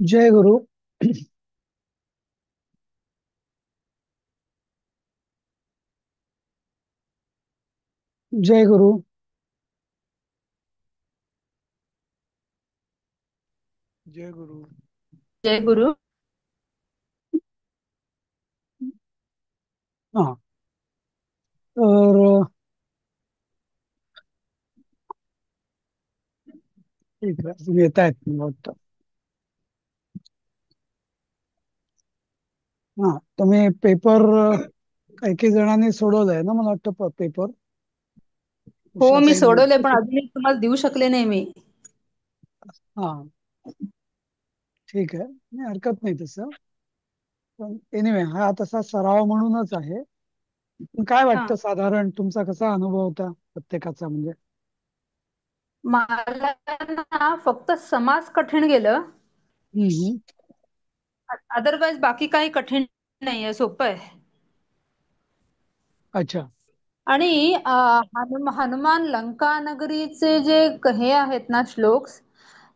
जय गुरु. जय गुरु. जय गुरु. जय गुरु. हा. तर ठीक आहे, तुम्ही येत आहेत मला वाटतं. हा, तुम्ही पेपर काही काही जणांनी सोडवलाय ना, मला वाटतं पेपर. हो, मी उषाताई सोडवले पण मोहिते. अजूनही तुम्हाला देऊ शकले नाही मी. हा, ठीक आहे, नाही हरकत नाही तसं. पण एनिवे हा तसा सराव म्हणूनच आहे. पण काय हा, वाटतं, साधारण तुमचा कसा अनुभव होता प्रत्येकाचा म्हणजे? मला ना फक्त समाज कठीण गेलं. हम्म. अदरवाईज बाकी काही कठीण नाहीये, सोपं आहे. अच्छा. आणि हनुमान लंका नगरीचे जे हे आहेत ना श्लोक्स,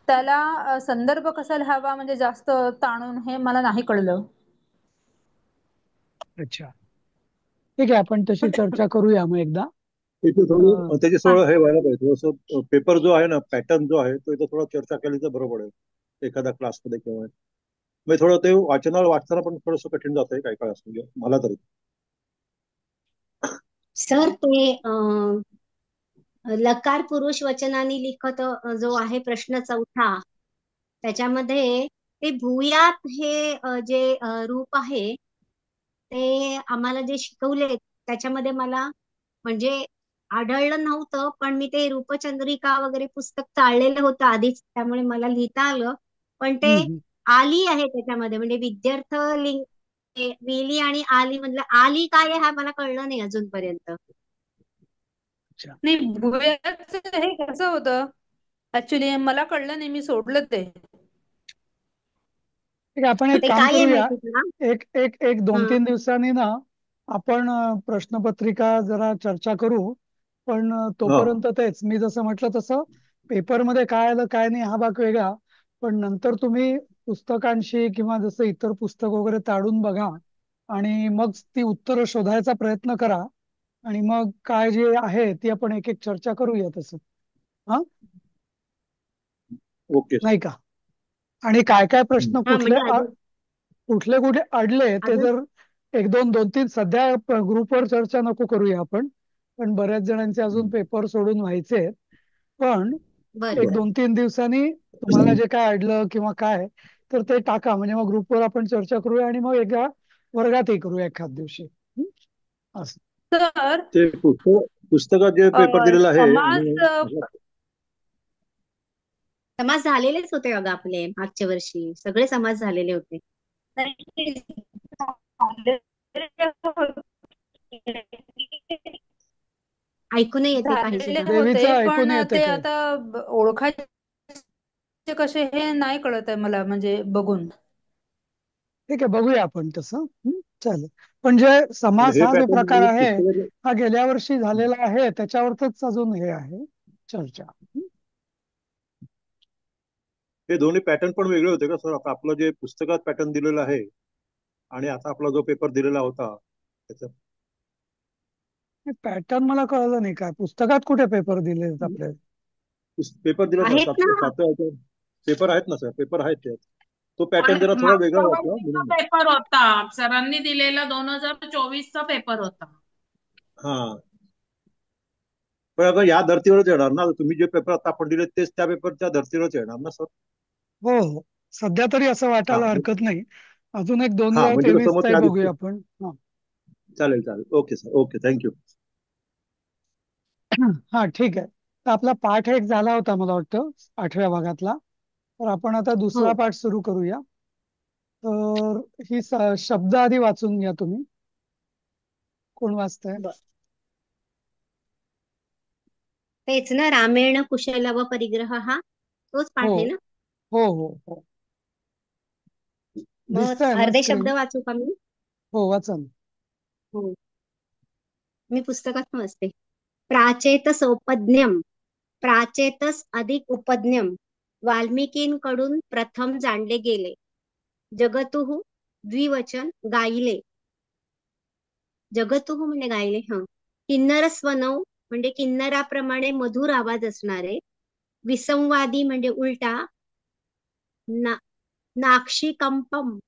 त्याला संदर्भ कसा लिहावा म्हणजे जास्त ताणून हे मला नाही कळलं. अच्छा, ठीक आहे, आपण तशी चर्चा करूया मग एकदा. इथे अं, थोडं त्याची हा, थोडं हे व्हायला पाहिजे थोडंसं पेपर जो आहे ना पॅटर्न जो आहे तो इथं थोडा चर्चा केली तर बरं पडेल एखाद्या क्लासमध्ये किंवा म्हणजे थोडं ते वाचनाला वाचताना पण थोडंसं कठीण जातंय काय काय असं म्हणजे मला तरी. सर ते लकार पुरुष वचनानी लिखत जो आहे प्रश्न चौथा, त्याच्यामध्ये ते भूयात हे जे रूप आहे ते आम्हाला जे शिकवले त्याच्यामध्ये मला म्हणजे आढळलं नव्हतं, पण मी ते रूपचंद्रिका वगैरे पुस्तक चाळलेलं होतं आधीच, त्यामुळे मला लिहिता आलं. पण ते हम्म. आली आहे त्याच्यामध्ये म्हणजे विद्यार्थ लिंग वेली आणि आली मधलं आली काय आहे हा मला कळलं नाही अजूनपर्यंत. अच्छा, नाही भुयाच हे कसं होतं ऍक्च्युली मला कळलं नाही, मी सोडलं ते. ठीक आहे, आपण एक ते काम काय आहे करूया. माहिती का? एक एक एक दोन हं, तीन दिवसांनी ना आपण प्रश्नपत्रिका जरा चर्चा करू. पण हा. तोपर्यंत तेच मी जसं म्हटलं तसं पेपरमध्ये काय आलं काय नाही हा भाग वेगळा. पण नंतर तुम्ही पुस्तकांशी किंवा जसं इतर पुस्तक वगैरे ताडून बघा आणि मग ती उत्तरं शोधायचा प्रयत्न करा. आणि मग काय जे आहे ती आपण एक एक चर्चा करूया तसं. हा, ओके. नाही का? आणि काय काय प्रश्न हा कुठले म्हणजे अजून कुठले कुठे अडले ते अजून जर एक दोन दोन तीन सध्या ग्रुपवर चर्चा नको करूया आपण. पण बऱ्याच जणांचे अजून पेपर सोडून व्हायचे आहेत. पण एक बरं. दोन तीन दिवसांनी तुम्हाला जे काय अडलं किंवा काय तर ते टाका, म्हणजे मग ग्रुपवर आपण चर्चा करूया आणि मग एका वर्गातही करूया एखाद दिवशी. असं. तर ते पुस्तकात जे पेपर दिलेलं आहे समाज आणि समाज झालेलेच होते अगं आपले मागच्या वर्षी सगळे समाज झालेले होते. ऐकू नाही येते काही झालेले सुद्धा. होते देवीचं ऐकून पण येते ते काय? आता ओळखायचे कसे हे नाही कळत आहे मला म्हणजे बघून. ठीक आहे, बघूया आपण तसं. चालेल. पण जे म्हणजे समास हे हा जो पॅटर्न प्रकार आहे पुस्तकाचे हा गेल्या वर्षी झालेला आहे त्याच्यावरच अजून हे आहे चर्चा. हे दोन्ही पॅटर्न पण वेगळे होते का सर? आता आपलं जे पुस्तकात पॅटर्न दिलेलं आहे आणि आता आपला जो पेपर दिलेला होता त्याचा पॅटर्न मला कळलं नाही, काय पुस्तकात कुठे पेपर दिले आहेत आपल्याला? पेपर दिला ना आहेत ना. सातव्या पेपर आहेत ना सर, पेपर आहेत त्यात. तो पॅटर्न पण जरा थोडा वेगळा मागच्या वाटला वर्षीचा म्हणून. पेपर होता सरांनी दिलेला 2024चा पेपर होता. हा, पण आता या धर्तीवरच येणार ना, तुम्ही जे पेपर आता आपण दिले तेच त्या पेपरच्या धर्तीवरच येणार ना सर? हो हो, सध्या तरी असं हा वाटायला हरकत नाही. अजून एक हा, 2023 चा बघूया आपण. हा. चालेल चालेल, ओके सर, ओके, थँक्यू. हा, ठीक आहे. तर आपला पाठ एक झाला होता मला वाटतं, 8व्या भागातला. तर आपण आता दुसरा हो. पाठ सुरू करूया. तर ही शब्द आधी वाचून घ्या तुम्ही. कोण वाचतंय? बर. तेच ना, रामेण कुशल व परिग्रह हा तोच हो पाठ आहे ना. हो हो हो. मग दिसतंय ना अर्धे शब्द स्क्रीन? वाचू का मी? हो, वाचा ना. हो, मी पुस्तकात वाचते. प्राचेत सोपज्ञम, प्राचेतस अधिक उपज्ञम, वाल्मिकींकडून प्रथम जाणले गेले. जगतुः द्विवचन गायले. जगतुः म्हणजे गायले. किन्नर स्वनौ म्हणजे किन्नराप्रमाणे मधुर आवाज असणारे. विसंवादी म्हणजे उलटा. नाक्षिकंपम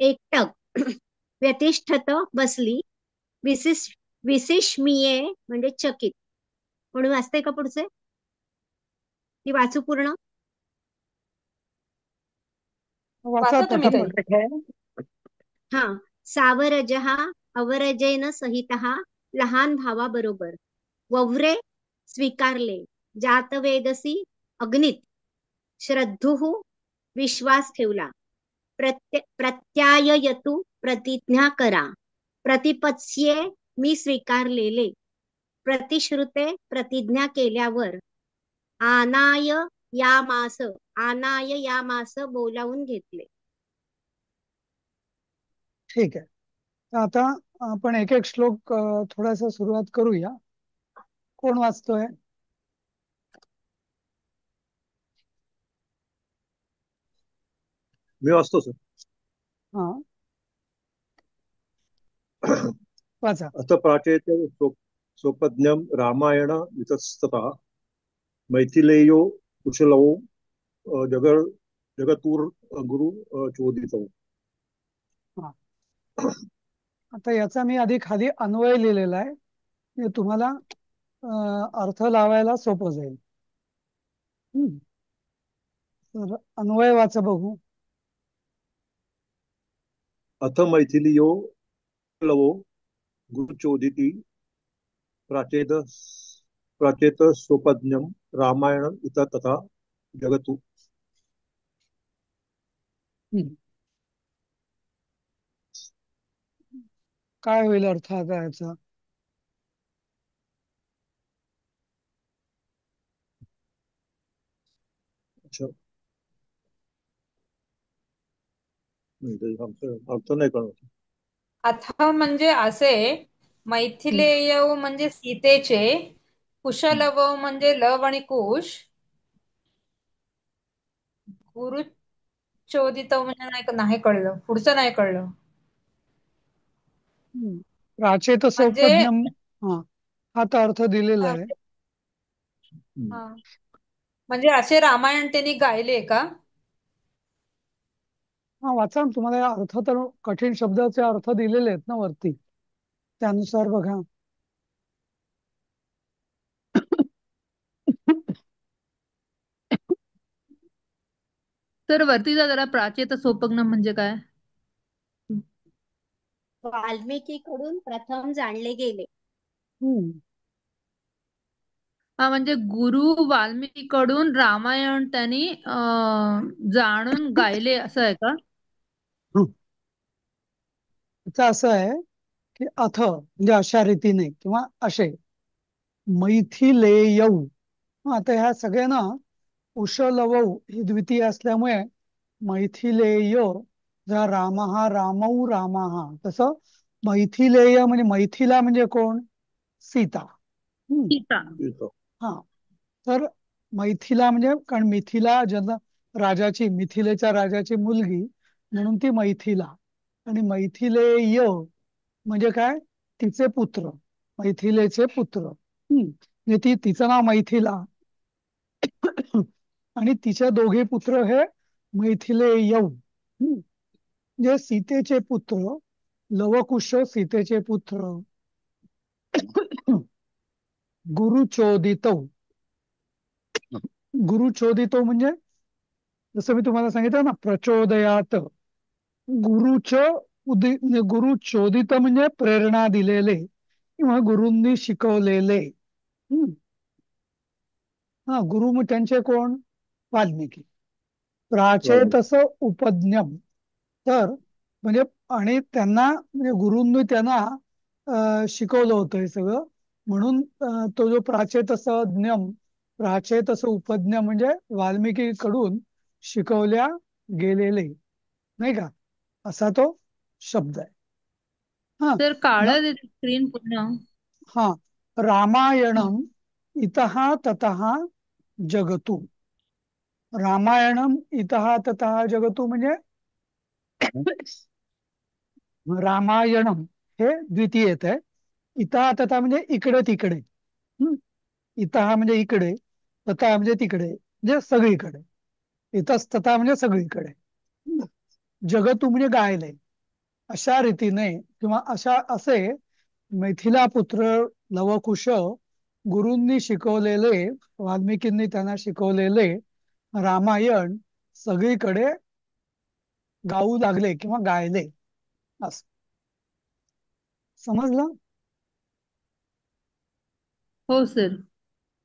एकटक. व्यतिष्ठत बसली. विशिष्मीये म्हणजे चकित. म्हणून वाचते का पुढचे? ती वाचू पूर्ण? वाचा वाचा तुम्ही ताई. पटापट. हा. सावरजहा अवरजेन सहितः लहान भावाबरोबर. वव्रे स्वीकारले. जातवेदसी अग्नीत. श्रद्धुः विश्वास ठेवला. प्रत्याययतु प्रतिज्ञा करा. प्रतिपत्स्ये मी स्वीकारलेले. प्रतिश्रुते प्रतिज्ञा केल्यावर. आनाय यामास बोलावून घेतले. ठीक आहे. तर आता आपण एक एक श्लोक थोडासा सुरुवात करूया. कोण वाचतोय? मी वाचतो सर. हा, वाचा. अथ प्राचेत स्वपज्ञम रामायण वितस्ततः मैथिलेयो कुशलौ जगतूर गुरु चोदितौ. हा. आता याचा मी आधी खाली अन्वय लिहिलेला आहे. म्हणजे तुम्हाला अर्थ लावायला सोपं जाईल. तर अन्वय वाचा बघू. अथ मैथिलियो कुशलवो गुरुचोदिती प्राचेत स्वपज्ञम रामायण इत तथा जगतु. काय होईल अर्थ आता याचा? अच्छा, अर्थ नाही कळत. अथ म्हणजे असे. मैथिलेय म्हणजे सीतेचे. कुशलव म्हणजे लव आणि कुश. गुरुचोदित म्हणजे नाही कळलं. पुढचं नाही कळलं. प्राचेत म्हणजे सौपज्ञम. हा, हा तर अर्थ दिलेला आहे. म्हणजे असे रामायण त्यांनी गायले का? हा, वाचा ना. तुम्हाला अर्थ तर कठीण शब्दाचे अर्थ दिलेले आहेत ना वरती, त्यानुसार बघा. तर वरती जरा प्राचेत सोपज्ञ म्हणजे काय? वाल्मिकीकडून प्रथम जाणले गेले. हम्म म्हणजे गुरु वाल्मिकीकडून रामायण त्यांनी जाणून गायले असं आहे का? असं आहे की अथ म्हणजे अशा रीतीने किंवा असे. मैथिलेयौ. आता ह्या सगळ्यांना उशलवौ ही द्वितीय असल्यामुळे मैथिलेय. जरा रामहा रामौ रामहा, तसं मैथिलेय म्हणजे मैथिला म्हणजे कोण? सीता. सीता. हा, तर मैथिला म्हणजे कारण मिथिला राजाची, मिथिलेच्या राजाची मुलगी म्हणून ती मैथिला. आणि मैथिलेय म्हणजे काय? तिचे पुत्र, मैथिलेचे पुत्र. म्हणजे तिचं नाव मैथिला आणि तिचे दोघे पुत्र हे मैथिलेय. म्हणजे सीतेचे पुत्र. लवकुश सीतेचे पुत्र. गुरुचोदित. गुरुचोदितो म्हणजे जसं मी तुम्हाला सांगितलं ना, प्रचोदयात. गुरुच म्हणजे गुरुचोदित म्हणजे प्रेरणा दिलेले किंवा गुरूंनी शिकवलेले. हा, गुरु मग त्यांचे कोण? वाल्मिकी. प्राचेतस उपज्ञम. तर म्हणजे आणि त्यांना म्हणजे गुरूंनी त्यांना शिकवलं होतं हे सगळं. म्हणून तो जो प्राचेतस ज्ञम, प्राचेतस उपज्ञ म्हणजे वाल्मिकीकडून शिकवल्या गेलेले, नाही का, असा तो शब्द आहे. हा तर काळं स्क्रीन पूर्ण. हा, रामायणम इतः ततः जगतु. रामायणम इतः ततः जगतु म्हणजे रामायणम हे द्वितीय येत आहे. इतः तथा म्हणजे इकडे तिकडे. हम्म. इतः म्हणजे इकडे, तथा म्हणजे तिकडे, म्हणजे सगळीकडे. इतस्ततः म्हणजे सगळीकडे. हम्म. जगतु म्हणजे गायले. अशा रीतीने किंवा असे मैथिलापुत्र लवकुश गुरूंनी शिकवलेले, वाल्मिकींनी त्यांना शिकवलेले रामायण सगळीकडे गाऊ लागले किंवा गायले. असं समजलं. हो सर.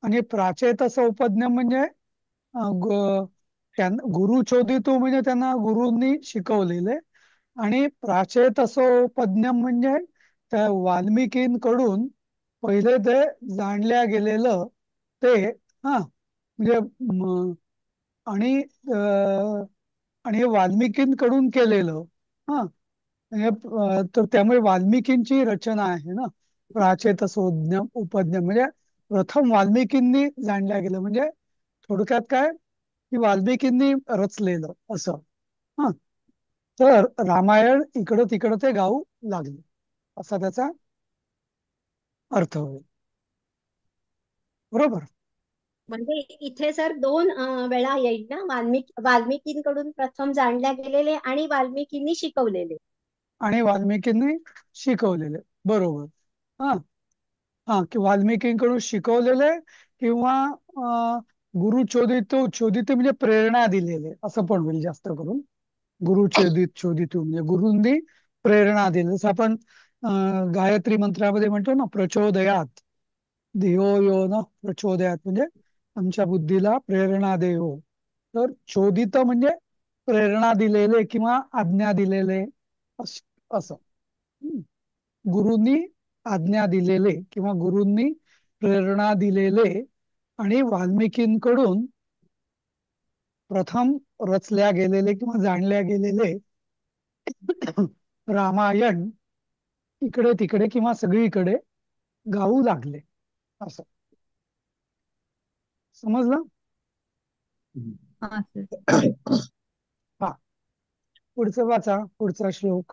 आणि प्राचेत सौपज्ञ म्हणजे गुरु चोदितू म्हणजे त्यांना गुरूंनी शिकवलेले. आणि प्राचेत असोपज्ञम म्हणजे त्या वाल्मिकींकडून पहिले ते जाणल्या गेलेलं ते, हा म्हणजे आणि आणि हे वाल्मिकींकडून केलेलं, हा म्हणजे तर त्यामुळे वाल्मिकींची रचना आहे ना. प्राचेत उपज्ञ म्हणजे प्रथम वाल्मिकींनी जाणल्या गेलं, म्हणजे थोडक्यात काय की वाल्मिकींनी रचलेलं असं. हा तर रामायण इकडं तिकडं ते गाऊ लागले असा त्याचा अर्थ होईल. बरोबर. म्हणजे इथे सर दोन वेळा येईल ना, वाल्मिकींकडून प्रथम जाणल्या गेलेले आणि वाल्मिकींनी शिकवलेले. आणि वाल्मिकींनी शिकवलेले. बरोबर. हा हा की वाल्मिकींकडून शिकवलेले किंवा गुरु चोदित म्हणजे प्रेरणा दिलेले असं पण होईल जास्त करून. गुरु चोदित म्हणजे गुरूंनी प्रेरणा दिली. जसं आपण गायत्री मंत्रामध्ये म्हणतो ना, प्रचोदयात धियो यो न प्रचोदयात म्हणजे आमच्या बुद्धीला प्रेरणा दे हो. तर चोदित म्हणजे प्रेरणा दिलेले किंवा आज्ञा दिलेले असं. हम्म. गुरूंनी आज्ञा दिलेले किंवा गुरूंनी प्रेरणा दिलेले आणि वाल्मिकींकडून प्रथम रचल्या गेलेले किंवा जाणल्या गेलेले रामायण इकडे तिकडे किंवा सगळीकडे गाऊ लागले असं समजलं. हा सर. हा पुढचं वाचा, पुढचा श्लोक.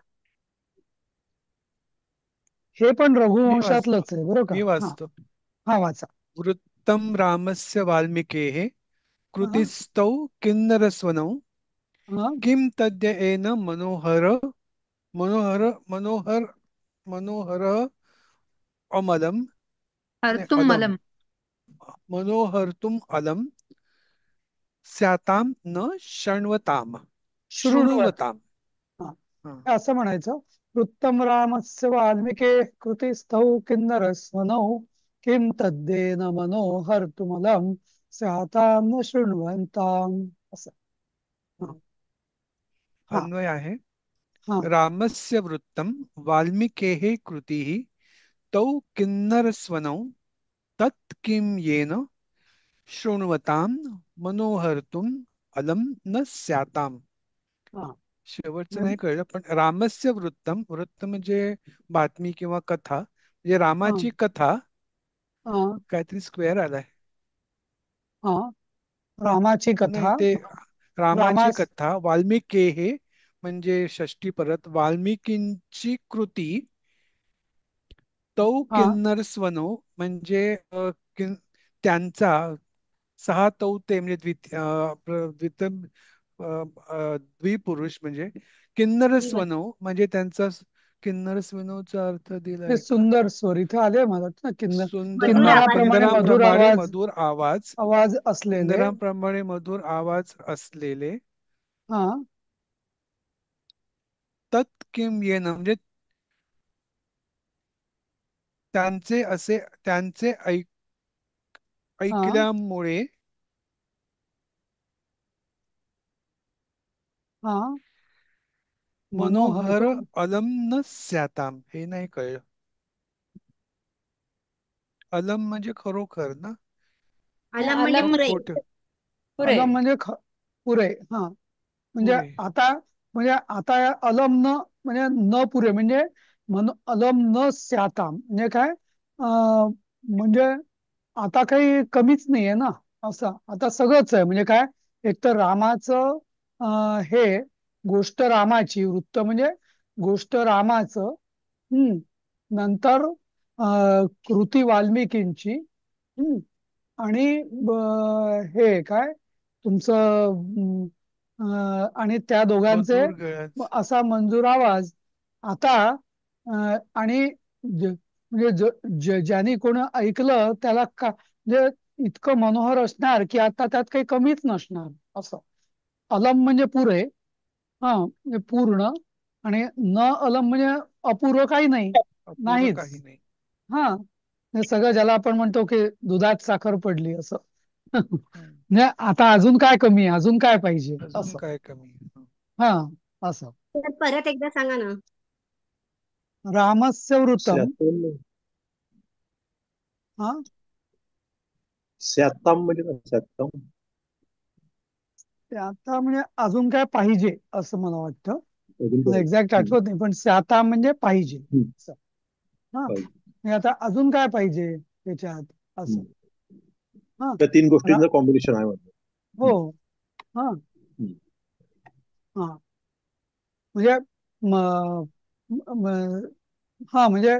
हे पण मी वाचतो रघुवंशातलंच आहे बरं का. मी हा वाचतो. हा वाचा. वृत्तं रामस्य वाल्मीकेः हा कृतिस्थौ किन्नरस्वनौ हा किं तद्य एन मनोहर मनोहर मनोहर अमलम ने हर्तुम अलम मलम. मनोहर्तुम अलम स्याताम न शृण्वताम शृण्वत. शृण्वताम. हा हा. असं म्हणायचं. वृत्तम रामस्य वाल्मिके कृतिस्थौ किन्नर स्वनौ किं तद्देन मनोहर्तुमलं स्यातां न शृण्वन्ताम् असं. हा हा अन्वय आहे. हा रामस्य वृत्तं वाल्मीकेः कृतिः तौ किन्नरस्वनौ तत् किं येन शृण्वतां मनोहर्तुम् अलं न स्याताम्. हा शेवटचं म्हणजे नाही कळलं, पण रामस्य वृत्तम, वृत्त म्हणजे बातमी किंवा कथा, म्हणजे हा रामाची कथा. हा काहीतरी स्क्वेअर आलाय. हा रामाची नाही, कथा. ते रामाची रामास कथा वाल्मिके हे म्हणजे षष्टी परत वाल्मिकींची कृती. तौ हा किन्नर स्वनो म्हणजे त्यांचा सहा तौते म्हणजे द्विपुरुष म्हणजे किन्नर दिवस. स्वनो म्हणजे त्यांचा किन्नर स्वनोचा अर्थ ते दिलाय का? सुंदर स्वर इथे आले मला ना. मधुर आवाज. किन्नराप्रमाणे मधुर किन्नराप्रमाणे आवाज मधुर आवाज, आवाज असलेले. किन्नराप्रमाणे मधुर आवाज असलेले. हा तत् किम येणं म्हणजे त्यांचे हा ऐकल्यामुळे हा मनोहर मनोहरतो. अलम न स्याताम. हे नाही कळलं. अलम म्हणजे खरोखर ना, आलम म्हणजे का अलम पुरे. खोट? पुरे. अलम म्हणजे पुरे. हा म्हणजे पुरे. आता म्हणजे आता या अलम न म्हणजे न पुरे म्हणजे अलम न स्याताम म्हणजे काय म्हणजे आता काही कमीच नाहीये ना. असं आता सगळंच आहे म्हणजे काय एक तर रामाचं हे गोष्ट रामाची, वृत्त म्हणजे गोष्ट रामाचं. हम्म नंतर कृती वाल्मिकींची. हम्म आणि हे काय तुमचं आणि त्या दोघांचे मधुर गळ्याच. असा मंजूर आवाज. आता आणि म्हणजे ज्यांनी कोण ऐकलं त्याला म्हणजे इतकं मनोहर असणार की आता त्यात काही कमीच नसणार असं. अलम म्हणजे पुरे, हा म्हणजे पूर्ण. आणि न अलम म्हणजे अपूर्व काही नाही, अपुरं नाहीच. काही नाही. हा म्हणजे सगळं ज्याला आपण म्हणतो की दुधात साखर पडली असं. हम्म. म्हणजे आता अजून काय कमी आहे, अजून काय पाहिजे अजून असं. काय कमी. हा असं. तर परत एकदा सांगा ना. रामस्य वृतम. स्यात्तम हा स्यात्तम म्हणजे काय? स्यात्तम ते आता म्हणजे अजून काय पाहिजे असं मला वाटतं. अजून मला काय? एक्झॅक्ट आठवत नाही, पण आता म्हणजे पाहिजे हम्म. असं. हा पाहिजे. म्हणजे आता अजून काय पाहिजे त्याच्यात असं. हम्म. हा त्या तीन रा- गोष्टींचं कॉम्बिनेशन आहे म्हणजे. हो. हा हम्म. हा म्हणजे म- म- हा म्हणजे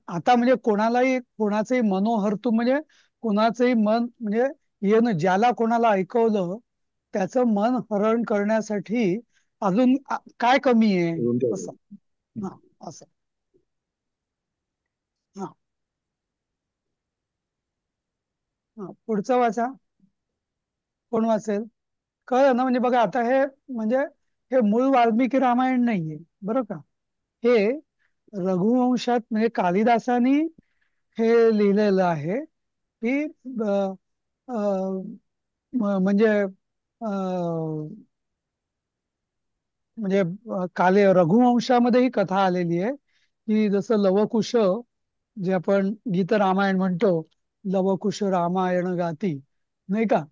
आता म्हणजे कोणालाही कोणाचंही मनोहरतू म्हणजे कोणाचंही मन म्हणजे येणं, ज्याला कोणाला ऐकवलं त्याचं मन हरण करण्यासाठी अजून काय कमी आहे अजून काय असं. पाहिजे? हा असं. हा हा पुढचं वाचा. कोण वाचेल? कळलं ना? म्हणजे बघा आता हे म्हणजे हे मूळ वाल्मिकी रामायण नाहीये बरं का. हे रघुवंशात म्हणजे कालिदासानी हे लिहिलेलं आहे की अ, अ, म्हणजे म्हणजे काले रघुवंशामध्ये ही कथा आलेली आहे की जसं लवकुश, जे आपण गीत रामायण म्हणतो, लवकुश रामायण गाती, नाही का.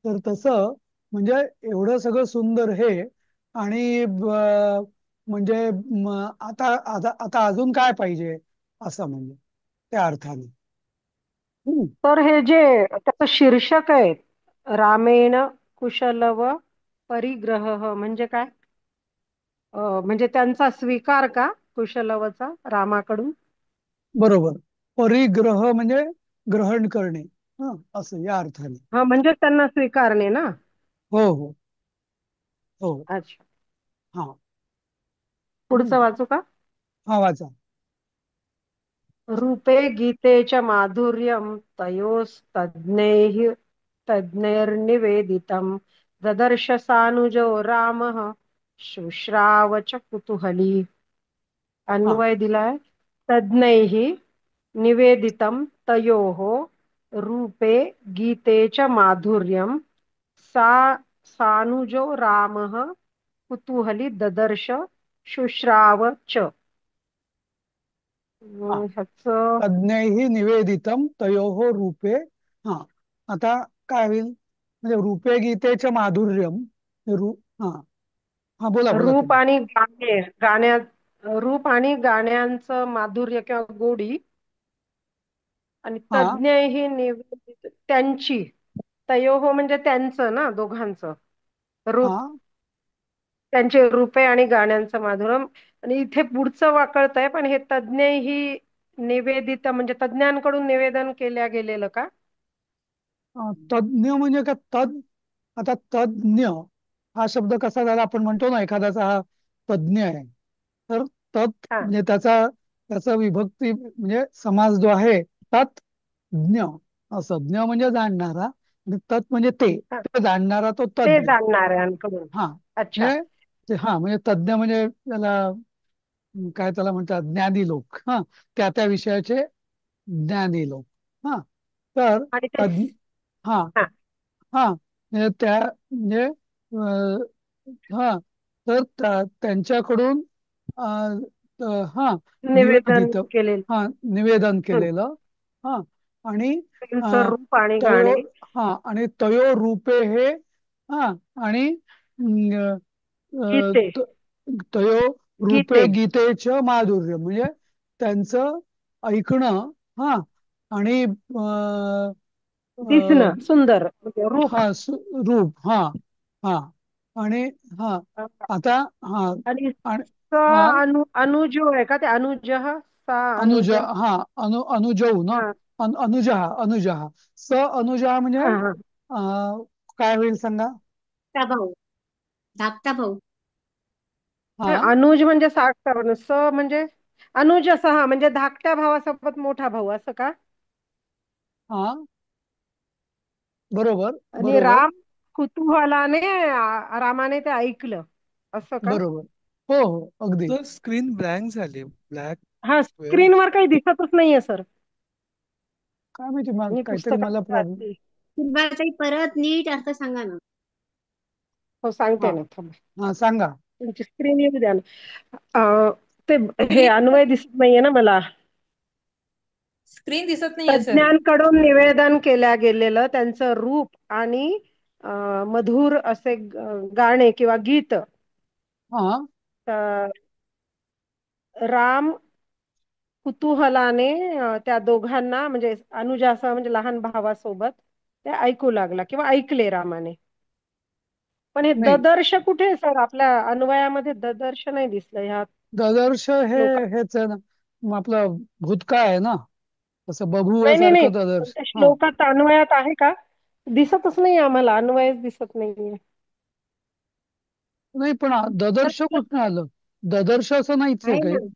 तर तसं म्हणजे एवढं सगळं सुंदर हे. आणि म्हणजे आता आता आता अजून काय पाहिजे असं म्हणजे त्या अर्थाने. हम्म. तर हे जे त्याचं शीर्षक आहे, रामेण कुशलव परिग्रह, म्हणजे काय? म्हणजे त्यांचा स्वीकार का कुशलवचा रामाकडून? बरोबर. परिग्रह म्हणजे ग्रहण करणे, हा असं या अर्थाने. हा, म्हणजे त्यांना स्वीकारणे ना. हो हो हो. अच्छा, हा. पुढचं हम्म. वाचू का? हा वाचा. रूपे गीतेच्या माधुर्यम तज्ञैर्निवेदितं ददर्श सानुजो रामः शुश्राव च कुतूहली. हा अन्वय दिलाय. तज्ञैः निवेदितं तयोः रूपे गीते च माधुर्यं सा सानुजो रामः कुतूहली ददर्श शुश्राव च. हा ह्याचं तज्ञैहि निवेदितम तयोः रूपे. हा आता काय होईल म्हणजे रूपे गीतेचं माधुर्यम. हा हा बोला बोला रूप तुम्ही. आणि गाण्यात रूप आणि गाण्यांचं माधुर्य किंवा गोडी. आणि हा तज्ञ ही निवेदित त्यांची, तयोह म्हणजे त्यांचं ना, दोघांचं हा रूप, त्यांचे रूपे आणि गाण्यांचं माधुरम. आणि इथे पुढचं वाकळत पण हे तज्ञ ही निवेदित म्हणजे तज्ञांकडून निवेदन केल्या गेलेलं का? तज्ञ म्हणजे का आता तज्ञ हा शब्द कसा झाला, आपण म्हणतो ना एखाद्याचा हा तज्ञ आहे. तर हा म्हणजे त्याचा त्याचा विभक्ती म्हणजे समास जो आहे तत् ज्ञ असं. ज्ञ म्हणजे जाणणारा आणि तत् म्हणजे ते हा, ते जाणणारा तो ते तज्ञ. जाणणाऱ्यांकडून. हा अच्छा. म्हणजे हा म्हणजे तज्ञ म्हणजे त्याला काय त्याला म्हणतात ज्ञानी लोक. हा त्या त्या विषयाचे ज्ञानी लोक. हा तर आणि ते तज्ञ. हा हा, हा म्हणजे त्या म्हणजे हा तर त्यांच्याकडून हा निवेदन निवेदित. केलेलं. हा निवेदन केलेलं. हा आणि त्यांचं अ, रूप आणि तयो. गाणे. हा आणि तयो रूपे हे. हा आणि गीते. तयो रूपे गीते गीतेच माधुर्य म्हणजे त्यांचं ऐकणं. हा आणि दिसणं सुंदर, म्हणजे रूप. हा रूप. हा हा आणि हा अ, आता हा आणि आणि स हा अनुजो आहे का ते अनुजः सा अनुज अनुज हा अनुजौ ना हा अनुजहा अनुजहा स अनुजहा म्हणजे हा हा काय होईल सांगा. धाकटा भाऊ. धाकटा भाऊ. हा अनुज म्हणजे साठ करणं स म्हणजे अनुज असं हा म्हणजे धाकट्या भावासोबत मोठा भाऊ असं का? हा बरोबर आणि बरोबर राम कुतूहलाने रामाने ते ऐकलं असं का? बरोबर हो हो अगदी. सर स्क्रीन ब्लँक झाली, ब्लॅक हा स्क्वेअर. स्क्रीनवर काही दिसतच नाहीये सर. काय माहिती मला मी काहीतरी मला पुस्तकात प्रॉब्लेम. वाचते. ताई परत नीट अर्थ सांगा ना. हो सांगते हा ना थांबा. हा सांगा. तुमची स्क्रीन येऊ द्या ना. ते हे स्क्रीन अन्वय दिसत नाहीये ना मला. स्क्रीन दिसत नाहीये सर. तज्ज्ञांकडून निवेदन केल्या गेलेलं त्यांचं रूप आणि मधुर असे गाणे किंवा गीत हा अ, राम कुतूहलाने त्या दोघांना म्हणजे अनुजासह म्हणजे लहान भावासोबत ते ऐकू लागला किंवा ऐकले रामाने. पण हे नाही ददर्श कुठे आहे सर? आपल्या अन्वयामध्ये ददर्श नाही दिसलं ह्या ददर्श हे श्लोकात. हेच आहे ना मग आपलं भूतकाळ आहे ना तसं नाही नाही नाही बभुव पण ददर्श त्या हा. श्लोकात अन्वयात आहे का? दिसतच नाही आम्हाला, अन्वयच दिसत नाहीये. नाही पण ददर्श कुठं आलं. ददर्श असं नाहीच आहे आहे काही. ना.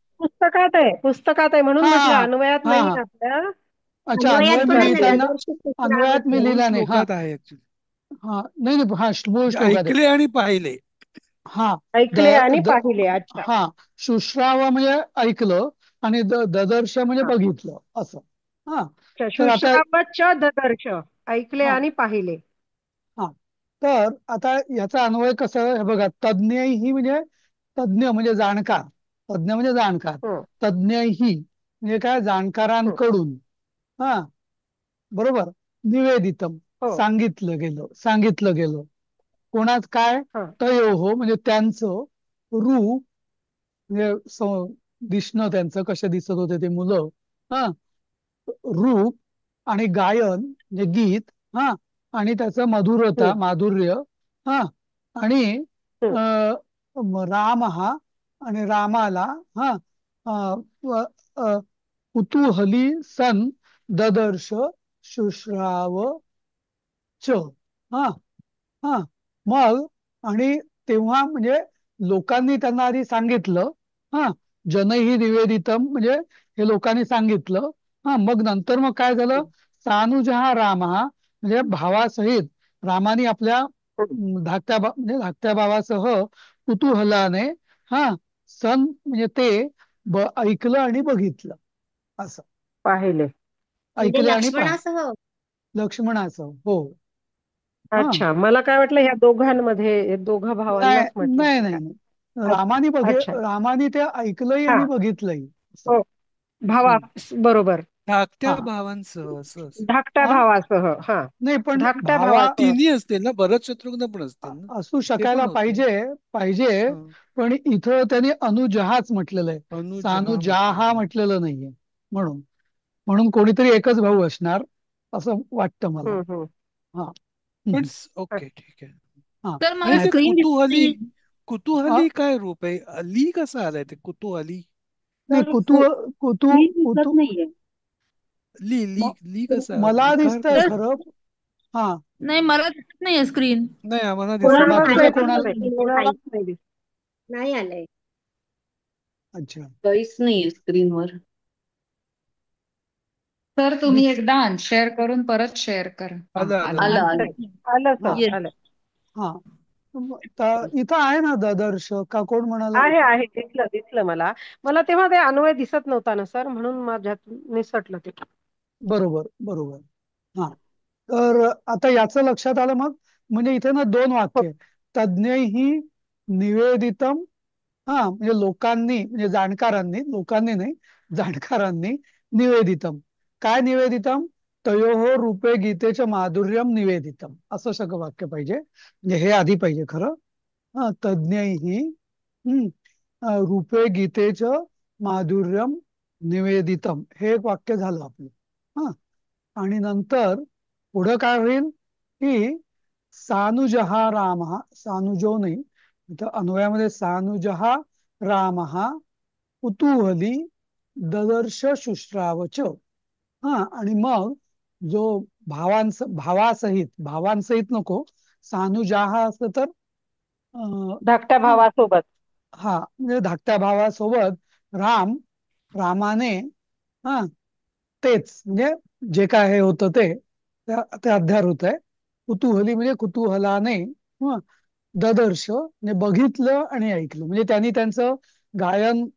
पुस्तकात आहे म्हणून हा म्हटलं अन्वयात हा नाही हा आपल्या. अच्छा अन्वय अन्वयात मी पण आहे ना लिहिताना ददर्श अन्वयात मी मूळ लिहिला नाही हा. श्लोकात आहे ऍक्च्युली. हा नाही नाही हा मूळ म्हणजे श्लोकात आहे. ऐकले आणि पाहिले. हा द ऐकले आणि द पाहिले. अच्छा. हा शुश्राव म्हणजे ऐकलं आणि ददर्श म्हणजे हा. बघितलं असं. हा अच्छा. तर आता शुश्रावच ददर्श ऐकले हा आणि पाहिले. हा तर आता याचा अन्वय कसं हे बघा तज्ञ ही म्हणजे तज्ञ म्हणजे जाणकार. तज्ञ म्हणजे जाणकार. हं, तज्ञ ही म्हणजे काय हं. जाणकारांकडून हा बरोबर निवेदितम हो. सांगितलं गेलं कोणात काय हा. तयोहो म्हणजे त्यांचं रूप म्हणजे दिसणं त्यांचं कसे दिसत होते ते मुलं हा रूप आणि गायन म्हणजे गीत हा आणि त्याचं मधुरता हं, माधुर्य हा आणि हं. राम हा आणि रामाला हा व- अ, कुतूहली सन ददर्श शुश्राव च हा हा मग आणि तेव्हा म्हणजे लोकांनी त्यांना आधी सांगितलं हा जनही निवेदितम म्हणजे हे लोकांनी सांगितलं हा मग नंतर मग काय झालं सानुजहा राम हा म्हणजे भावासहित रामाने आपल्या हं. म्हणजे धाकट्या भावासह कुतूहलाने हा सन म्हणजे ते ऐकलं आणि बघितलं असं. पाहिले. म्हणजे ऐकले आणि लक्ष्मणासह. लक्ष्मणासह हो हा अच्छा. मला काय वाटलं ह्या दोघांमध्ये हे दोघं नाही भावांनाच म्हटलं नाही की नाही काय. नाही. अच्छा. रामाने ते ऐकलंही हा. आणि बघितलंही असं. हो. भावा हम्म. बरोबर. धाकट्या हा भावांसह असं असं. धाकट्या हा भावासह हा. नाही पण धाकट्या भावा भावासह. तिन्ही असतील ना, भरत शत्रुघ्न पण असतील ना. असू ते शकायला पण होते. पाहिजे पाहिजे हं. पण इथं त्यांनी अनुजहाच म्हटलेलं आहे. अनुज हा म्हटलं. सानुजाहा म्हटलेलं नाहीये म्हणून म्हणून कोणीतरी एकच भाऊ असणार असं वाटतं मला. हम्म हम्म. हा पण हम्म. ओके ठीक आहे. हा तर आणि मला ते नाही स्क्रीन दिसत कुतूहली, नाहीये. हा, कुतूहली काय रूप आहे? अली कसं आलंय ते कुतूहली? नाही तर कुतू कुतू स्क्रीन कुतू दिसत नाहीये. ली ली म- ली कसं मला लिकार दिसतंय तर कसं? खरं. हा नाही मला दिसत नाहीये स्क्रीन. नाही आम्हाला दिसत कोणाला नाही. कोणालाच बाकीच्या नाही माझ्या पण कोणाला दिसत स्क्रीनवर कोणालाच नाही दिसत. नाही आलंय. अच्छा काहीच नाहीये स्क्रीनवर. सर तुम्ही दिस एकदा अनशेअर करून परत शेअर करा. आलं आलं आलं आलं. आलं. आलं हा सर येस. आलं. हा इथं आहे ना ददर्श का कोण म्हणाल. आहे दिसलं दिसलं मला. मला तेव्हा ते अन्वय दिसत नव्हता ना सर म्हणून माझ्यात निसटलं ते. बरोबर बरोबर. हा तर आता याचं लक्षात आलं मग म्हणजे इथे ना दोन हो. वाक्य तज्ञ ही निवेदितम हा म्हणजे लोकांनी म्हणजे जाणकारांनी लोकांनी नाही जाणकारांनी निवेदितम काय निवेदितम तयोहो रूपे गीतेचं माधुर्यम निवेदितम असं सगळं वाक्य पाहिजे म्हणजे हे आधी पाहिजे खरं. हा तज्ञ ही रूपे गीतेचं माधुर्यम निवेदितम हे एक वाक्य झालं आपलं. हा आणि नंतर पुढं काय होईल की सानुजहा रामः, सानुजो नाही, इथं अन्वयामध्ये सानुजहा रामः कुतूहली ददर्श शुश्रावच. हा, आणि मग जो भावासहित नको, सानुजाहा असतं तर धाकट्या हा भावासोबत. हा, म्हणजे धाकट्या भावासोबत रामाने, हा, तेच म्हणजे जे काय हे होतं ते अध्याय आहे. कुतूहली म्हणजे कुतूहलाने, ददर्श म्हणजे बघितलं आणि ऐकलं, म्हणजे त्यांनी त्यांचं गायन,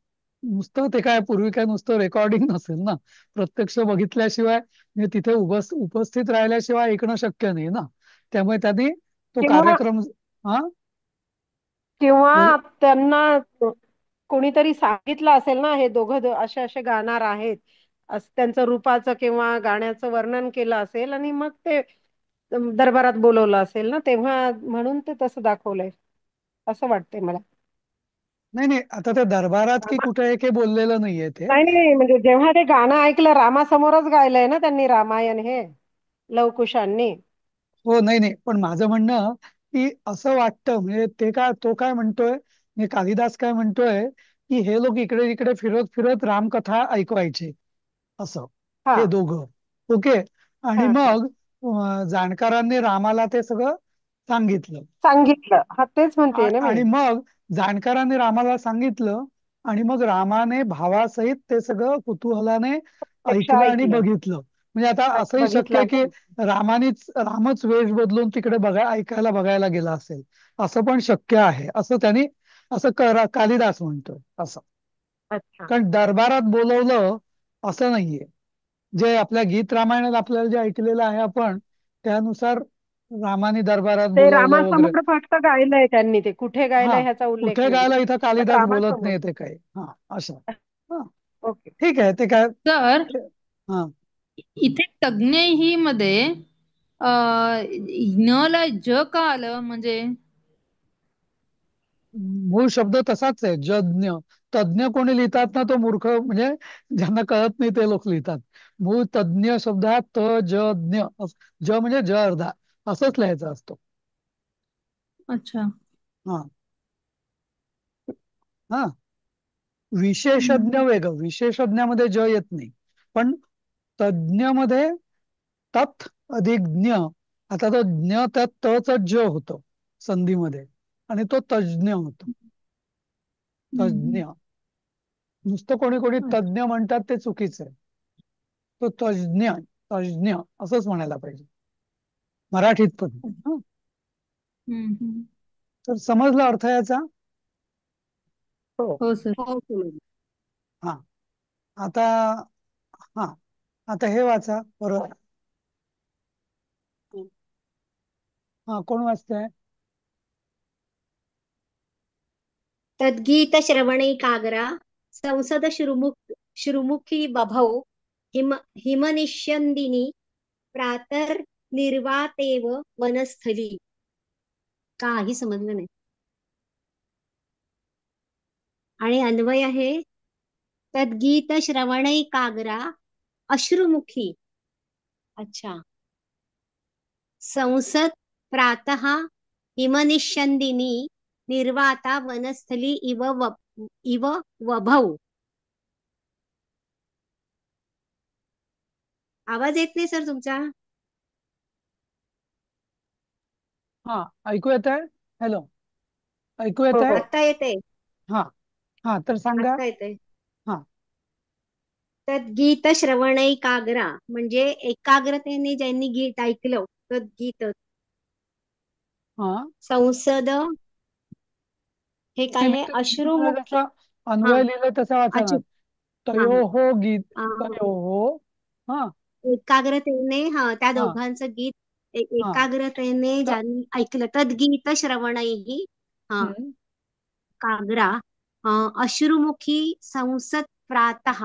नुसतं ते काय पूर्वी काय नुसतं रेकॉर्डिंग नसेल ना, प्रत्यक्ष बघितल्याशिवाय म्हणजे तिथे उपस्थित राहिल्याशिवाय ऐकणं शक्य नाही ना. त्यामुळे त्यांनी तो किंवा कार्यक्रम. हा, बोल. किंवा त्यांना कोणीतरी सांगितलं असेल ना, हे दोघं असे असे गाणार आहेत, असं त्यांचं रूपाचं किंवा गाण्याचं वर्णन केलं असेल आणि मग ते दरबारात बोलवलं असेल ना, तेव्हा म्हणून ते तसं दाखवलंय असं वाटतंय मला. नाही नाही, आता त्या दरबारात की कुठे आहे, हे बोललेलं नाहीये ते. नाही नाही, म्हणजे जेव्हा ते गाणं ऐकलं, रामासमोरच गायलंय ना त्यांनी रामायण हे लवकुशांनी. हो, नाही नाही, पण माझं म्हणणं की असं वाटतं, म्हणजे तो काय म्हणतोय, म्हणजे कालिदास काय म्हणतोय, की हे लोक इकडे इकडे फिरत फिरत रामकथा ऐकवायचे, असं हा हे दोघं. ओके. आणि हा हा मग जाणकारांनी रामाला ते सगळं सांगितलं. सांगितलं, हा तेच म्हणते ना मी. आणि मग जाणकारांनी रामाला सांगितलं, आणि मग रामाने भावासहित ते सगळं कुतूहलाने प्रत्यक्ष ऐकलं आणि ऐकलं, बघितलं. म्हणजे आता असंही शक्य बघितलं आहे आणि की रामच वेश बदलून तिकडे बघायला गेला असेल, असं पण शक्य आहे, असं त्यांनी, असं कालिदास म्हणतोय असं. अच्छा. कारण दरबारात बोलवलं असं नाहीये. जे आपल्या गीत रामायणात आपल्याला जे ऐकलेलं आहे आपण, त्यानुसार रामाने दरबारात ते बोलवलं वगैरे. रामासमोर फक्त गायलंय त्यांनी, ते कुठे हा, गायलंय ह्याचा उल्लेख कुठे नाही, गायला इथं पण कालिदास बोलत रामासमोर. नाही ते काही. हा, असं. हा, ओके. ठीक आहे, ते काय. तर हा, इथे तज्ञ ही मध्ये न ला ज का आलं म्हणजे? मूळ शब्द तसाच आहे, जज्ञ. तज्ञ कोणी लिहितात ना, तो मूर्ख, म्हणजे ज्यांना कळत नाही ते लोक लिहितात. मूळ तज्ञ शब्द हा तज्ञ, ज म्हणजे ज अर्धा, असंच लिहायचा असतो. अच्छा. हा हा, विशेषज्ञ वेगळं, विशेषज्ञामध्ये ज येत नाही, पण तज्ञ मध्ये तत् अधिक ज्ञ. आता तो ज्ञ, त्यात तच ज होतो संधीमध्ये, आणि तो तज्ज्ञ होतो. तज्ज्ञ, नुसतं कोणी कोणी तज्ज्ञ म्हणतात ते चुकीचं आहे. तो तज्ज्ञ, तज्ज्ञ असंच म्हणायला पाहिजे मराठीत पण. हं. तर समजला अर्थ याचा? हो हो सर. हो समजलं. हा, आता, हा, आता हे वाचा बरोबर. हा, कोण वाचतंय? तद्गीत श्रवणैकाग्रा संसद श्रुमुखी बभौ हिमनिष्यन्दिनी प्रातर्निर्वातेव वनस्थली. काही समजलं नाही. आणि अन्वय आहे, तद्गीत श्रवणैकाग्रा अश्रुमुखी. अच्छा. संसद प्रातः हिमनिष्यन्दिनी निर्वाता वनस्थली इव वभौ. आवाज येत नाही सर तुमचा. हा, ऐकू येत आहे? हॅलो, ऐकू हो येत आहे? हो. आता येते, हा हा, तर सांगा. आता येते. हा तद्गीत श्रवणैकाग्रा म्हणजे एकाग्रतेने ज्यांनी गीत ऐकलं, तद्गीत. हा, संसद हे नाही, काय मी आहे, तुम्हाला अश्रुमुखी. जसा हा, अन्वय लिहिलं तसा वाचा ना. अचूक. हा तयो हो गीत, हा. तयो हो. हा एकाग्रतेने, हा, त्या हा दोघांचं गीत हा, एकाग्रतेने तर ज्यांनी ऐकलं, तद्गीत श्रवणैः हा हम्म, काग्रा अश्रुमुखी संसत प्रातः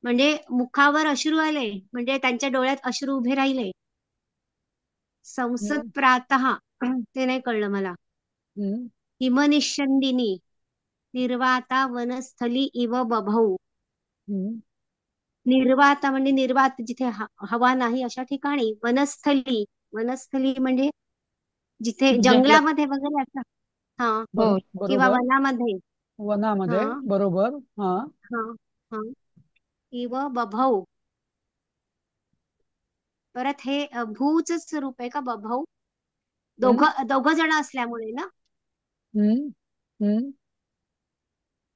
म्हणजे मुखावर अश्रू आले, म्हणजे त्यांच्या डोळ्यात अश्रू उभे राहिले. संसत हम्म, प्रातः ते नाही कळलं मला. हम्म, हिमनिष्यन्दिनी निर्वाता वनस्थली इव बभौ. हम्म, निर्वाता म्हणजे निर्वात, जिथे हवा नाही अशा ठिकाणी. वनस्थली, वनस्थली म्हणजे जिथे जंगलात, जंगलामध्ये वगैरे असं. हा. हो. किंवा बरोबर, वनामध्ये. वनामध्ये, हा. बरोबर. हा. हा. हा. किंवा बभौ. परत हे भूच रूप आहे का बभौ? हम्म, दोघ जण असल्यामुळे ना. हम्म, हम्म.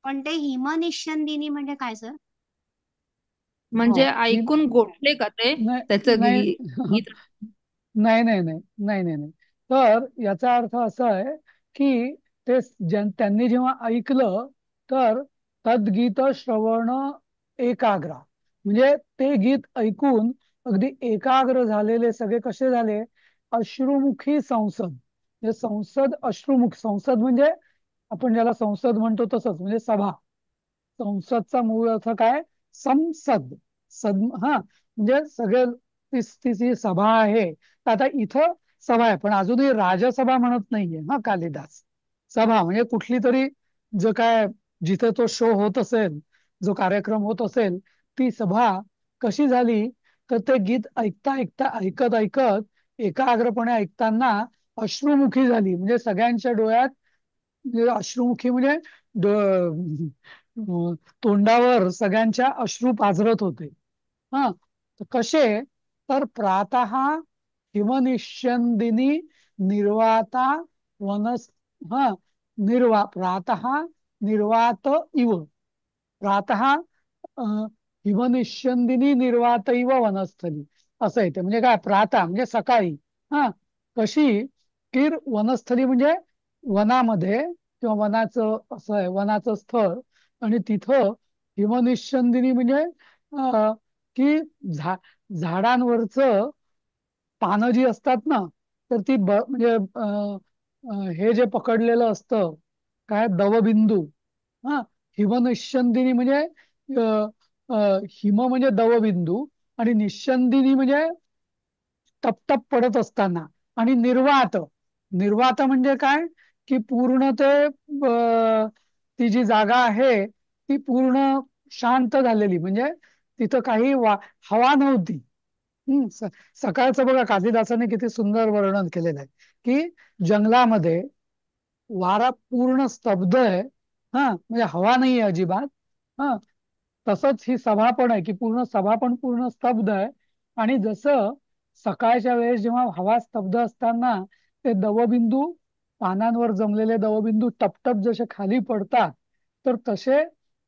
पण ते हिमनिश्चंदिनी म्हणजे काय सर? हो, म्हणजे ऐकून गोठले का ते नाही, त्याचं नाही. गीत? नाही, नाही, नाही, नाही, नाही, नाही. तर याचा अर्थ असा आहे की त्यांनी जेव्हा ऐकलं, तर तद्गीत श्रवण एकाग्र, म्हणजे ते गीत ऐकून अगदी एकाग्र झालेले सगळे कसे झाले? अश्रुमुखी संसद, म्हणजे संसद अश्रुमुख, संसद म्हणजे आपण ज्याला संसद म्हणतो तसंच, म्हणजे सभा. संसदचा मूळ अर्थ काय? संसद. हा, म्हणजे सगळे ती सभा आहे. तर आता इथं सभा आहे, पण अजूनही राजसभा म्हणत नाहीये हा कालिदास. सभा म्हणजे कुठली तरी, जो काय जिथे तो शो होत असेल, जो कार्यक्रम होत असेल, ती सभा कशी झाली? तर ते गीत ऐकता ऐकता, ऐकत ऐकत, एकाग्रपणे ऐकताना अश्रुमुखी झाली, म्हणजे सगळ्यांच्या डोळ्यात, म्हणजे अश्रुमुखी म्हणजे तोंडावर सगळ्यांच्या अश्रू पाझरत होते. हा, तर कसे? तर प्रातः हिमनिश्यंदिनी निर्वाता वनस, हा, प्रातः निर्वात इव, प्रातः हिमनिश्यंदिनी निर्वात इव वनस्थली, असं येते. म्हणजे काय? प्रातः म्हणजे सकाळी. हा, कशी? की वनस्थली म्हणजे वनामध्ये, किंवा वनाचं असं आहे, वनाचं स्थळ. आणि तिथं हिमनिश्चंदिनी म्हणजे की झाडांवरचं पानं जी असतात ना, तर ती म्हणजे हे जे पकडलेलं असतं, काय? दवबिंदू. हा, हिमनिश्चंदिनी म्हणजे अ, हिम म्हणजे दवबिंदू, आणि निश्चंदिनी म्हणजे टपटप पडत असताना. आणि निर्वात, निर्वात म्हणजे काय? की पूर्ण ते ती जी जागा आहे ती पूर्ण शांत झालेली, म्हणजे तिथं काही हवा नव्हती. सकाळचं बघा, कालिदासाने किती सुंदर वर्णन केलेलं आहे की जंगलामध्ये वारा पूर्ण स्तब्ध आहे. हा, म्हणजे हवा नाही आहे अजिबात. हा, तसंच ही सभा पण आहे की पूर्ण सभा पण पूर्ण स्तब्ध आहे. आणि जसं सकाळच्या वेळेस जेव्हा हवा स्तब्ध असताना ते दवबिंदू, पानांवर जमलेले दवबिंदू टपटप जसे खाली पडतात, तर तसे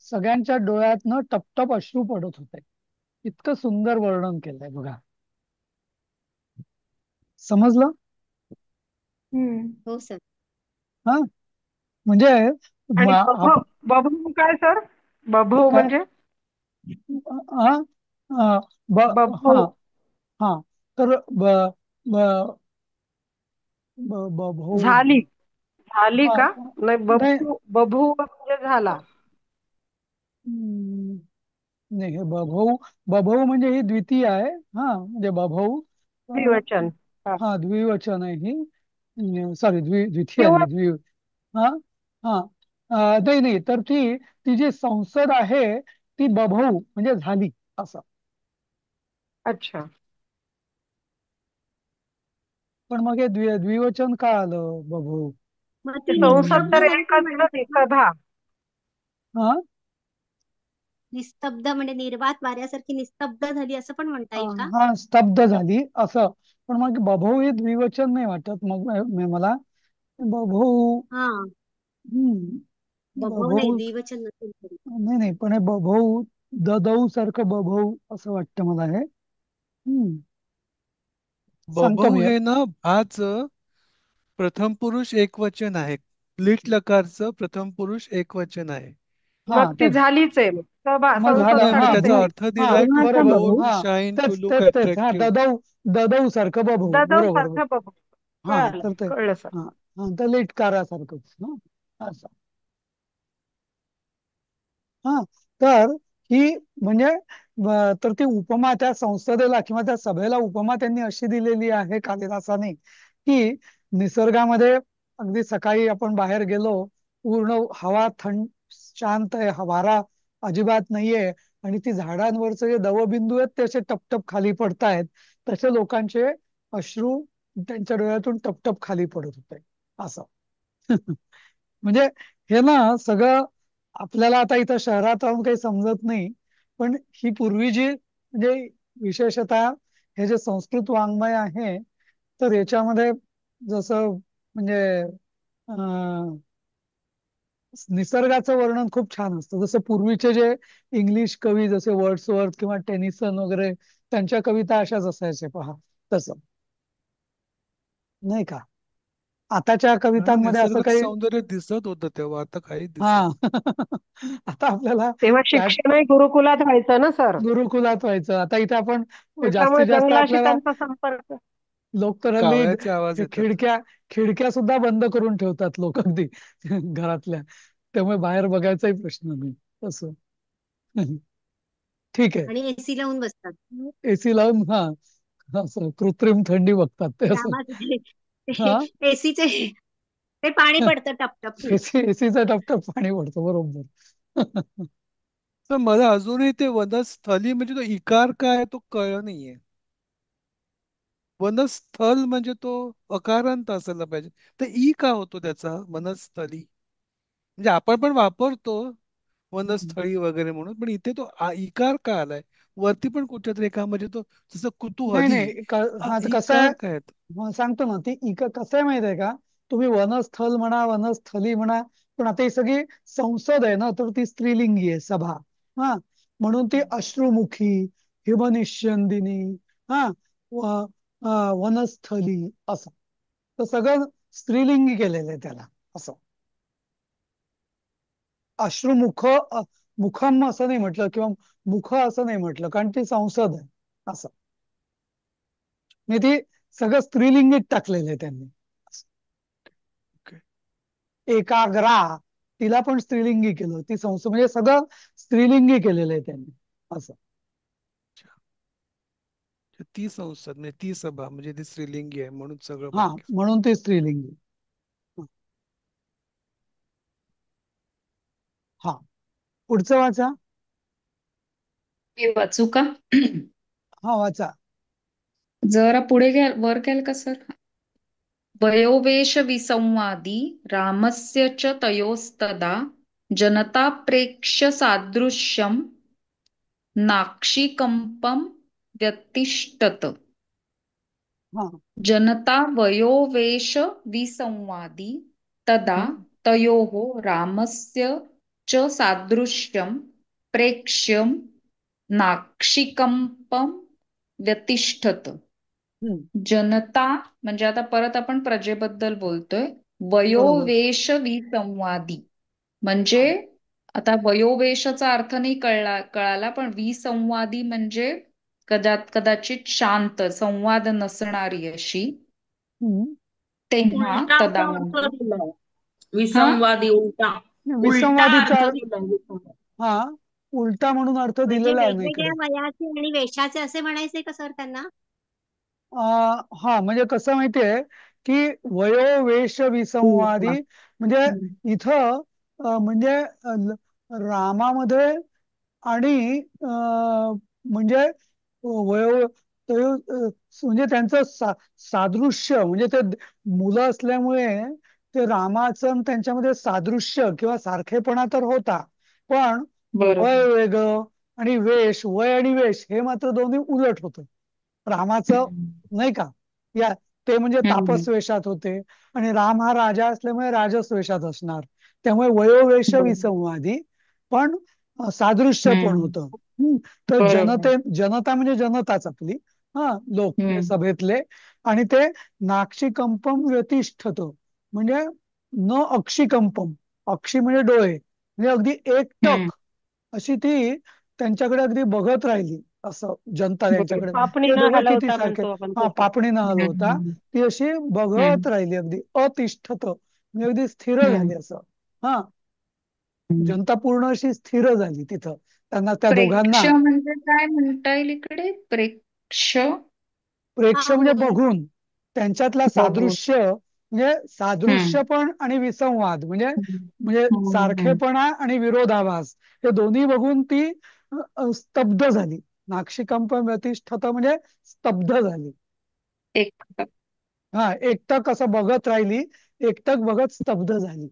सगळ्यांच्या डोळ्यातनं टपटप अश्रू पडत होते. इतकं सुंदर वर्णन केलंय बघा. समजलं? हो सर. हा, म्हणजे आणि बभो, आप बभो काय सर? बभो काय म्हणजे? हा, हा, बभो. हा, हा. तर ब, भाऊ, झाली. झाली हा, का? नाही, नाही, बभू बभू म्हणजे झाला. हम्म, नाही, हे बभऊ, बभऊ म्हणजे ही द्वितीय आहे. हा, म्हणजे बभऊ, द्विवचन. हा. हा, द्विवचन आहे ही. सॉरी, द्वितीय किंवा नाही, हा, हा. नाही, नाही, तर ती ती जी संसद आहे ती बभऊ म्हणजे झाली, असं. अच्छा. पण मग हे द्विवचन का आलं, बभऊ? मग ते ती संसद निस्तब्ध तर झाली एकच म्हणून ना, ना. एकधा. हा, निस्तब्ध म्हणजे निर्वात वाऱ्यासारखी निस्तब्ध झाली असं पण म्हणता येईल का? हा, स्तब्ध झाली असं. पण मग बभऊ हे द्विवचन नाही वाटत मग मला. बभऊ, हा. हम्म, बभौ नाही, बभऊ, द्विवचन नसेल तरी. नाही, नाही, पण हे बभऊ, ददौ सारखं बभऊ असं वाटतं मला हे. सांगतो बभऊ मी. हे ना भाचं प्रथम पुरुष एकवचन आहे. लीट लकारचं प्रथम पुरुष एकवचन आहे. मग हा, ती तेच. झालीच आहे. सभा मग संसद झालं, नाही, मी हा, सारखीच आहे त्याचा ती. अर्थ हा, दिलाय टू बरोबर, ग्लो, हा, शाईन, टू तेच, लुक तेच, तेच, हा, अट्रॅक्टिव्ह. ददौ सारखं बभऊ, ददौ बरोबर. सारखं बभू. हा, कळलं तर ते, कळलं सर. हा, हा, तर लेटकारासारखंच, हा, असं. हा, तर ही म्हणजे तर ती उपमा त्या संसदेला किंवा त्या सभेला उपमा त्यांनी अशी दिलेली आहे कालिदासाने, की निसर्गामध्ये अगदी सकाळी आपण बाहेर गेलो, पूर्ण हवा थंड, शांत आहे, वारा अजिबात नाहीये, आणि ती झाडांवरचे जे दवबिंदू आहेत ते असे टपटप खाली पडतायत, तसे लोकांचे अश्रू त्यांच्या डोळ्यातून टपटप खाली पडत होते असं. म्हणजे हे ना सगळं आपल्याला आता इथं शहरात राहून काही समजत नाही, पण ही पूर्वी जी म्हणजे विशेषतः हे जे संस्कृत वाङ्मय आहे, तर याच्यामध्ये जसं म्हणजे अं, निसर्गाचं वर्णन खूप छान असतं. जसं पूर्वीचे जे इंग्लिश कवी जसे वर्ड्सवर्थ किंवा टेनिसन वगैरे त्यांच्या कविता अशाच असायच्या पहा, तसं नाही का. आताच्या आणि कवितांमध्ये असं निसर्गाचं काही सौंदर्य दिसत होतं तेव्हा, आता काही हा. दिसत आता आपल्याला तेव्हा त्या शिक्षणही गुरुकुलात व्हायचं ना सर, गुरुकुलात व्हायचं. आता इथे आपण त्याच्यामुळे जास्तीत जास्त जंगलाशी आपल्याला त्यांचा संपर्क. लोक तर हल्ली कावळ्याचे आवाज येतात. खिडक्या खिडक्या सुद्धा बंद करून ठेवतात लोक अगदी घरातल्या, त्यामुळे बाहेर बघायचाही प्रश्न नाही असं. ठीक आहे. आणि एसी लावून बसतात. एसी लावून हा, असं कृत्रिम थंडी बघतात ते असं. रामाचे हा, एसीचे ते पाणी पडतं टपटप. एसीचा टपटप पाणी पडतं बरोबर. तर मला अजूनही ते वनस्थली म्हणजे तो इकार काय तो कळलं नाहीये. वनस्थल म्हणजे तो अकारांत असायला पाहिजे, तर ई का होतो त्याचा वनस्थली? म्हणजे आपण पण वापरतो वनस्थळी वगैरे म्हणून, पण इथे तो इकार का आलाय? वरती पण कुठच्या तरी एका म्हणजे तो जसं नाही कुतूहली, नाही हा कसं आहे, इकार काय आहेत? सांगतो ना ती कसं आहे माहिती आहे का. तुम्ही वनस्थल म्हणा वनस्थली म्हणा, पण आता ही सगळी संसद आहे ना, तर ती स्त्रीलिंगी आहे सभा. हा, म्हणून ती अश्रुमुखी, हिमनिष्यंदिनी, हा, व- वनस्थली असं, तर सगळं स्त्रीलिंगी केलेलं आहे त्याला असं. अश्रुमुख मुखम असं नाही म्हटलं किंवा मुख असं नाही म्हटलं, कारण ती संसद आहे असं. म्हणजे ती सगळं स्त्रीलिंगीत टाकलेलं आहे त्यांनी. ओके. एकाग्रा, तिला पण स्त्रीलिंगी केलं, ती संस्था म्हणजे सगळं स्त्रीलिंगी केलेलं आहे त्यांनी असं. तर ती संसद म्हणजे ती सभा म्हणजे ती स्त्रीलिंगी आहे म्हणून सगळं हा, बाकी. म्हणून ती स्त्रीलिंगी. हा, पुढचं वाचा. हे वाचू का? हा वाचा. जरा पुढे घ्या, वर घ्याल का सर? वयोवेश विसंवादी रामस्य च तयोस्तदा जनताप्रेक्ष्य सादृश्यं नाक्षिकम्पं व्यतिष्ठत्. हा. जनता वयोवेश विसंवादी तदा हम्म, तयोः रामस्य च सादृश्यं प्रेक्ष्य नाक्षिकम्पं व्यतिष्ठत. हम्म, जनता म्हणजे आता परत आपण प्रजेबद्दल बोलतोय. बरोबर. वयोवेश विसंवादी म्हणजे हा. आता वयोवेशचा अर्थ नाही कळाला, पण विसंवादी म्हणजे कदाचित शांत, संवाद नसणारी अशी. हम्म. तेव्हा उलटा तदा अर्थ म्हणजे दिलाय. हा विसंवादी उलटा. उलटा विसंवादीचा अर्थ दिलाय विसंवादी. हा, उलटा म्हणून अर्थ म्हणजे दिलेला आहे ना इकडे. वेगवेगळ्या वयाचे आणि वेशाचे असे म्हणायचे का सर त्यांना? हा, म्हणजे कसं माहितीये की वयोवेश विसंवादी म्हणजे इथं म्हणजे रामामध्ये आणि म्हणजे वयो म्हणजे त्यांचं सादृश्य म्हणजे ते मुलं असल्यामुळे ते रामाचं आणि त्यांच्यामध्ये सादृश्य किंवा सारखेपणा तर होता, पण वय बरोबर. वेगळं आणि वेश, वय आणि वेश हे मात्र दोन्ही उलट होतं रामाचं, नाही का. या ते म्हणजे तापस वेशात होते आणि राम हा राजा असल्यामुळे राजस वेशात असणार, त्यामुळे वयोवेश विसंवादी पण सादृश्य पण होतं. तर बरोबर. जनता म्हणजे जनताच आपली, हा, लोक म्हणजे हम्म. सभेतले. आणि ते नाक्षिकंपम व्यतिष्ठत म्हणजे न अक्षिकंपम, अक्षी म्हणजे डोळे, म्हणजे अगदी हम्म. एकटक अशी ती त्यांच्याकडे अगदी बघत राहिली असं. जनता बरोबर. त्यांच्याकडे पापणी ते न दोघं किती हलवता सारखे. म्हणतो आपण हा, तसं. पापणी न हलवता हम्म. ती अशी हम्म. बघत राहिली, अगदी अतिष्ठत म्हणजे अगदी स्थिर हम्म. झाली असं. हा, हम्म. जनता पूर्ण अशी स्थिर झाली तिथं, त्यांना त्या प्रेक्ष दोघांना. म्हणजे काय म्हणता येईल इकडे? प्रेक्ष प्रेक्ष म्हणजे पाहून. बघून, त्यांच्यातला बघून. सादृश्य म्हणजे हम्म. सादृश्य पण आणि विसंवाद म्हणजे हम्म. म्हणजे हम्म. सारखेपणा आणि विरोधाभास हे दोन्ही बघून ती स्तब्ध झाली. नाक्षिकंप व्यतिष्ठत म्हणजे स्तब्ध झाली. एक हा, एकटक असं बघत राहिली, एकटक बघत स्तब्ध झाली.